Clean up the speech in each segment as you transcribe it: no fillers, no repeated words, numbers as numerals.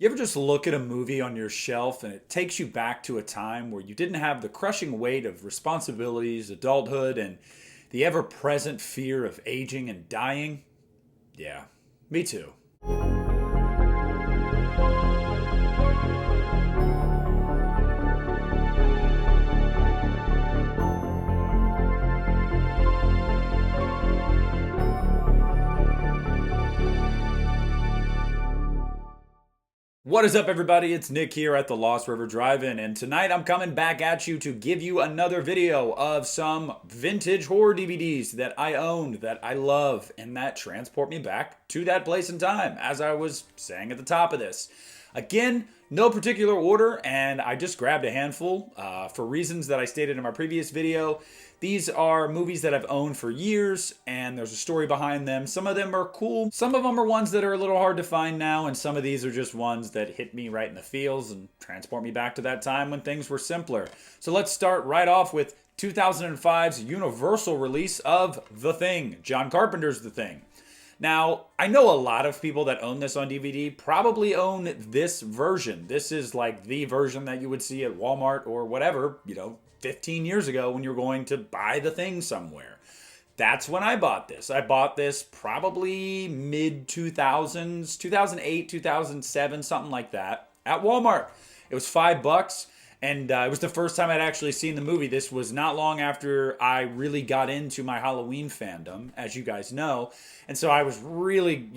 You ever just look at a movie on your shelf and it takes you back to a time where you didn't have the crushing weight of responsibilities, adulthood, and the ever present fear of aging and dying? Yeah, me too. What is up, everybody? It's Nick here at the Lost River Drive-In, and tonight I'm coming back at you to give you another video of some vintage horror DVDs that I owned, that I love, and that transport me back to that place and time, as I was saying at the top of this. Again, no particular order, and I just grabbed a handful for reasons that I stated in my previous video. These are movies that I've owned for years, and there's a story behind them. Some of them are cool. Some of them are ones that are a little hard to find now, and some of these are just ones that hit me right in the feels and transport me back to that time when things were simpler. So let's start right off with 2005's Universal release of The Thing, John Carpenter's The Thing. Now, I know a lot of people that own this on DVD probably own this version. This is like the version that you would see at Walmart or whatever, 15 years ago when you're going to buy The Thing somewhere. That's when I bought this. I bought this probably mid-2000s, 2008, 2007, something like that, at Walmart. It was $5. And it was the first time I'd actually seen the movie. This was not long after I really got into my Halloween fandom, as you guys know. And so I was really,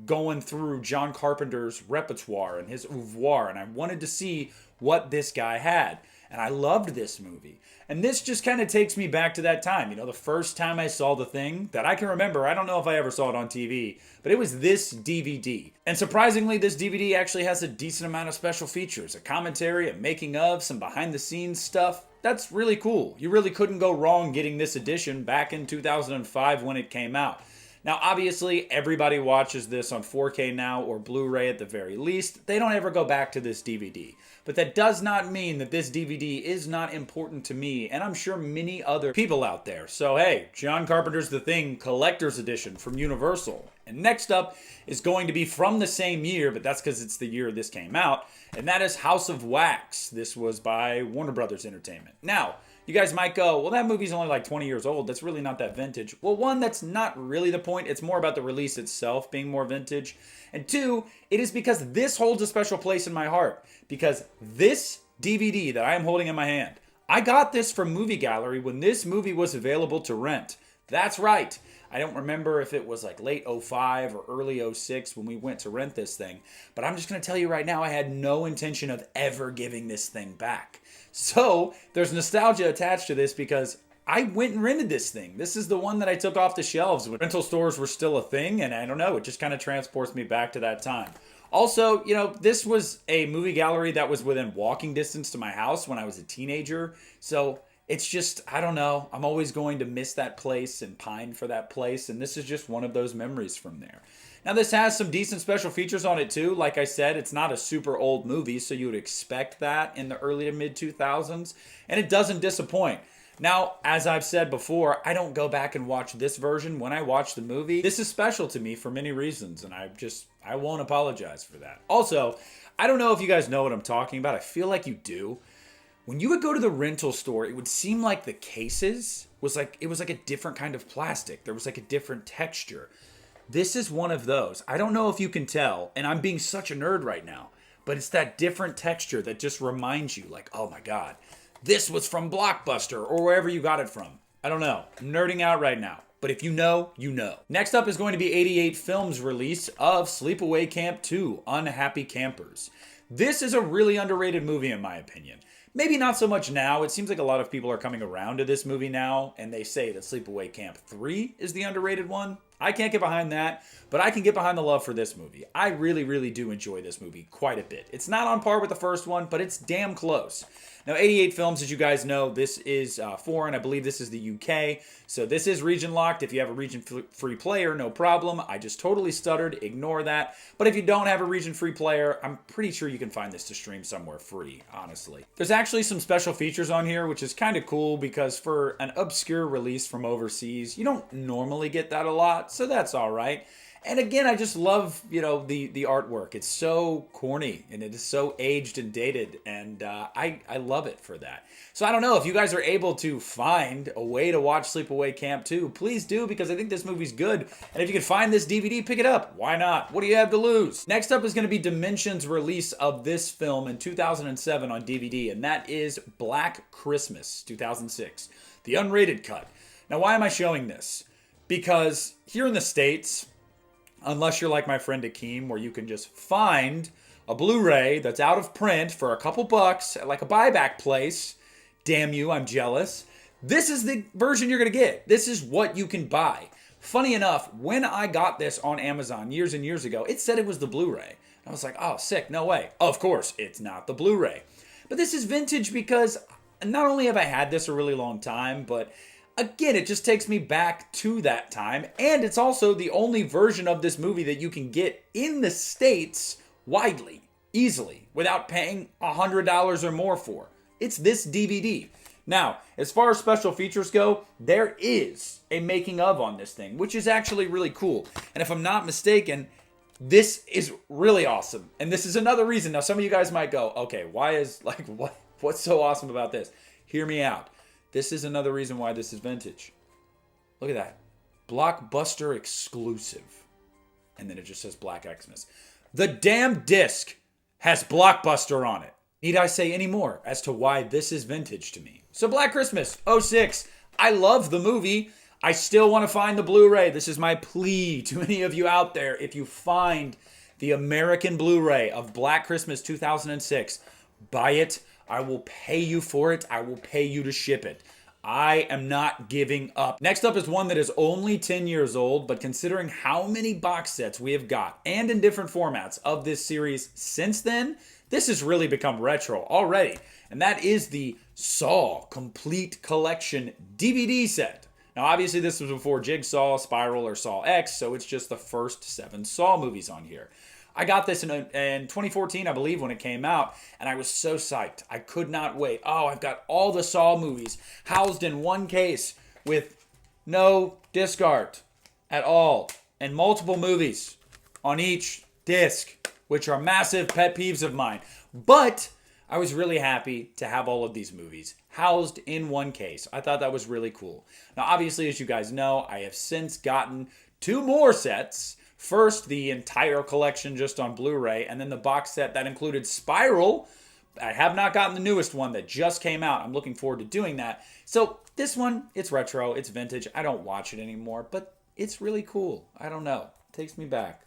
going through John Carpenter's repertoire and his oeuvre. And I wanted to see what this guy had. And I loved this movie. And this just kind of takes me back to that time. The first time I saw The Thing that I can remember, I don't know if I ever saw it on TV, but it was this DVD. And surprisingly, this DVD actually has a decent amount of special features, a commentary, a making of, some behind the scenes stuff. That's really cool. You really couldn't go wrong getting this edition back in 2005 when it came out. Now, obviously, everybody watches this on 4K now or Blu-ray at the very least. They don't ever go back to this DVD. But that does not mean that this DVD is not important to me, and I'm sure many other people out there. So hey, John Carpenter's The Thing Collector's Edition from Universal. And next up is going to be from the same year, but that's because it's the year this came out, and that is House of Wax. This was by Warner Brothers Entertainment. Now, you guys might go, well, that movie's only like 20 years old. That's really not that vintage. Well, one, that's not really the point. It's more about the release itself being more vintage. And two, it is because this holds a special place in my heart. Because this DVD that I am holding in my hand, I got this from Movie Gallery when this movie was available to rent. That's right. I don't remember if it was like late 05 or early 06 when we went to rent this thing. But I'm just going to tell you right now, I had no intention of ever giving this thing back. So there's nostalgia attached to this because I went and rented this thing. This is the one that I took off the shelves when rental stores were still a thing. And I don't know, it just kind of transports me back to that time. Also, this was a movie gallery that was within walking distance to my house when I was a teenager. So it's just, I don't know, I'm always going to miss that place and pine for that place. And this is just one of those memories from there. Now, this has some decent special features on it, too. Like I said, it's not a super old movie, so you would expect that in the early to mid-2000s. And it doesn't disappoint. Now, as I've said before, I don't go back and watch this version when I watch the movie. This is special to me for many reasons, and I won't apologize for that. Also, I don't know if you guys know what I'm talking about. I feel like you do. When you would go to the rental store, it would seem like the cases was like a different kind of plastic. There was like a different texture. This is one of those. I don't know if you can tell, and I'm being such a nerd right now, but it's that different texture that just reminds you like, oh my God, this was from Blockbuster or wherever you got it from. I don't know. I'm nerding out right now. But if you know, you know. Next up is going to be 88 Films' release of Sleepaway Camp 2, Unhappy Campers. This is a really underrated movie in my opinion. Maybe not so much now. It seems like a lot of people are coming around to this movie now, and they say that Sleepaway Camp 3 is the underrated one. I can't get behind that, but I can get behind the love for this movie. I really, really do enjoy this movie quite a bit. It's not on par with the first one, but it's damn close. Now, 88 Films, as you guys know, this is foreign. I believe this is the UK. So this is region locked. If you have a region-free player, no problem. I just totally stuttered. Ignore that. But if you don't have a region-free player, I'm pretty sure you can find this to stream somewhere free, honestly. There's actually some special features on here, which is kind of cool because for an obscure release from overseas, you don't normally get that a lot, so that's all right. And again, I just love, the artwork. It's so corny and it is so aged and dated, and I love it for that. So I don't know if you guys are able to find a way to watch Sleepaway Camp 2. Please do, because I think this movie's good. And if you can find this DVD, pick it up. Why not? What do you have to lose? Next up is going to be Dimension's release of this film in 2007 on DVD, and that is Black Christmas 2006, the unrated cut. Now, why am I showing this? Because here in the States, unless you're like my friend Akeem, where you can just find a Blu-ray that's out of print for a couple bucks at like a buyback place. Damn you, I'm jealous. This is the version you're going to get. This is what you can buy. Funny enough, when I got this on Amazon years and years ago, it said it was the Blu-ray. I was like, oh, sick, no way. Of course, it's not the Blu-ray. But this is vintage because not only have I had this a really long time, but again, it just takes me back to that time. And it's also the only version of this movie that you can get in the States widely, easily, without paying $100 or more for. It's this DVD. Now, as far as special features go, there is a making of on this thing, which is actually really cool. And if I'm not mistaken, this is really awesome. And this is another reason. Now, some of you guys might go, okay, what's so awesome about this? Hear me out. This is another reason why this is vintage. Look at that. Blockbuster exclusive. And then it just says Black Xmas. The damn disc has Blockbuster on it. Need I say any more as to why this is vintage to me? So Black Christmas, '06. I love the movie. I still want to find the Blu-ray. This is my plea to any of you out there. If you find the American Blu-ray of Black Christmas 2006, buy it. I will pay you for it. I will pay you to ship it. I am not giving up. Next up is one that is only 10 years old, but considering how many box sets we have got, and in different formats of this series since then, this has really become retro already. And that is the Saw Complete Collection DVD set. Now, obviously, this was before Jigsaw, Spiral, or Saw X, so it's just the first 7 Saw movies on here. I got this in 2014, I believe, when it came out, and I was so psyched. I could not wait. Oh, I've got all the Saw movies housed in one case with no disc art at all, and multiple movies on each disc, which are massive pet peeves of mine. But I was really happy to have all of these movies housed in one case. I thought that was really cool. Now, obviously, as you guys know, I have since gotten 2 more sets. First, the entire collection just on Blu-ray, and then the box set that included Spiral. I have not gotten the newest one that just came out. I'm looking forward to doing that. So this one, it's retro, it's vintage. I don't watch it anymore, but it's really cool. I don't know. It takes me back,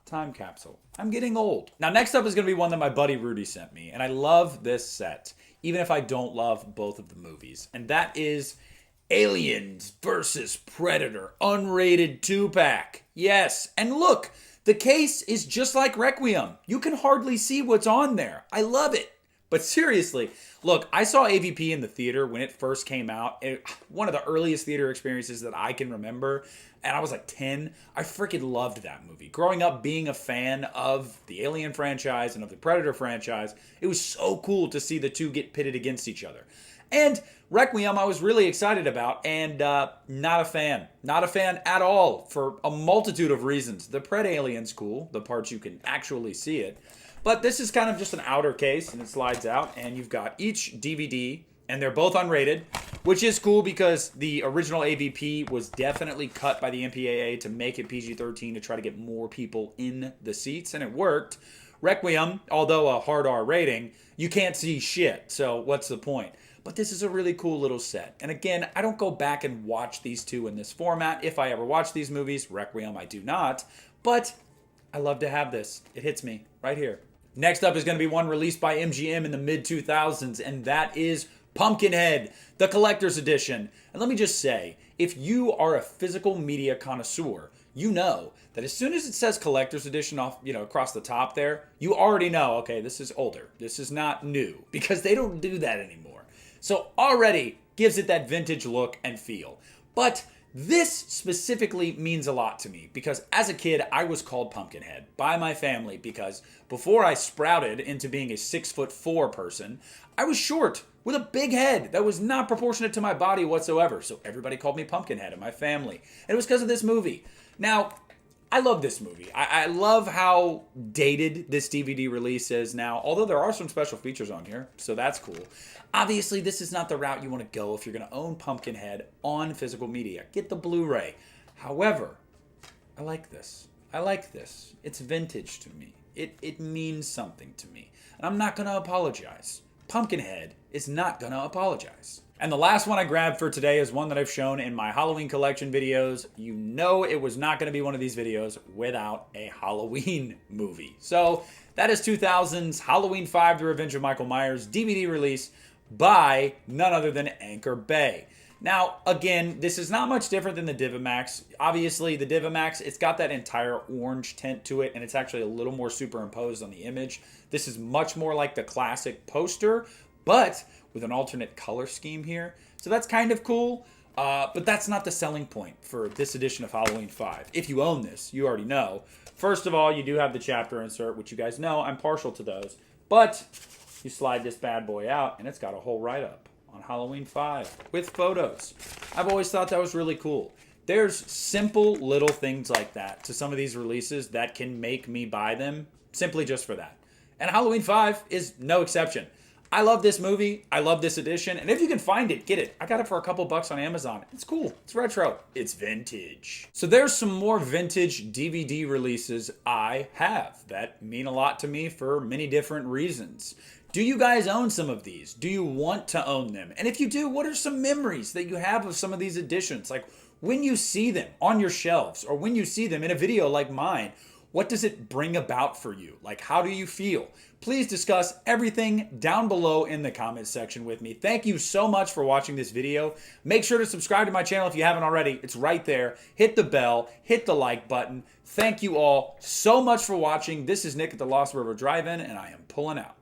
time capsule. I'm getting old. Now, next up is going to be one that my buddy Rudy sent me, and I love this set, even if I don't love both of the movies, and that is Aliens vs. Predator unrated 2-pack. Yes, and look, the case is just like Requiem. You can hardly see what's on there. I love it. But seriously, look, I saw AVP in the theater when it first came out. One of the earliest theater experiences that I can remember. And I was like 10. I freaking loved that movie. Growing up being a fan of the Alien franchise and of the Predator franchise, it was so cool to see the two get pitted against each other. And Requiem I was really excited about, and not a fan. Not a fan at all for a multitude of reasons. The Pred Alien's cool, the parts you can actually see it. But this is kind of just an outer case, and it slides out, and you've got each DVD, and they're both unrated, which is cool because the original AVP was definitely cut by the MPAA to make it PG-13 to try to get more people in the seats, and it worked. Requiem, although a hard R rating, you can't see shit, so what's the point? But this is a really cool little set. And again, I don't go back and watch these two in this format. If I ever watch these movies, Requiem I do not. But I love to have this. It hits me right here. Next up is going to be one released by MGM in the mid-2000s, and that is Pumpkinhead, the collector's edition. And let me just say, if you are a physical media connoisseur, you know that as soon as it says collector's edition off, across the top there, you already know, okay, this is older. This is not new, because they don't do that anymore. So already gives it that vintage look and feel. But this specifically means a lot to me because as a kid, I was called Pumpkinhead by my family because before I sprouted into being a 6'4" person, I was short with a big head that was not proportionate to my body whatsoever. So everybody called me Pumpkinhead in my family. And it was because of this movie. Now, I love this movie. I love how dated this DVD release is now, although there are some special features on here, so that's cool. Obviously, this is not the route you want to go if you're going to own Pumpkinhead on physical media. Get the Blu-ray. However, I like this. I like this. It's vintage to me. It means something to me. And I'm not going to apologize. Pumpkinhead is not going to apologize. And the last one I grabbed for today is one that I've shown in my Halloween collection videos. You know it was not going to be one of these videos without a Halloween movie. So that is 2000's Halloween 5: The Revenge of Michael Myers DVD release by none other than Anchor Bay. Now, again, this is not much different than the Divimax. Obviously, the Divimax, it's got that entire orange tint to it, and it's actually a little more superimposed on the image. This is much more like the classic poster, but with an alternate color scheme here. So that's kind of cool, but that's not the selling point for this edition of Halloween 5. If you own this, you already know. First of all, you do have the chapter insert, which you guys know I'm partial to those, but you slide this bad boy out, and it's got a whole write-up on Halloween 5 with photos. I've always thought that was really cool. There's simple little things like that to some of these releases that can make me buy them simply just for that. And Halloween 5 is no exception. I love this movie. I love this edition. And if you can find it, get it. I got it for a couple bucks on Amazon. It's cool. It's retro. It's vintage. So there's some more vintage DVD releases I have that mean a lot to me for many different reasons. Do you guys own some of these? Do you want to own them? And if you do, what are some memories that you have of some of these editions? Like when you see them on your shelves or when you see them in a video like mine, what does it bring about for you? Like, how do you feel? Please discuss everything down below in the comments section with me. Thank you so much for watching this video. Make sure to subscribe to my channel if you haven't already. It's right there. Hit the bell, hit the like button. Thank you all so much for watching. This is Nick at the Lost River Drive-In, and I am pulling out.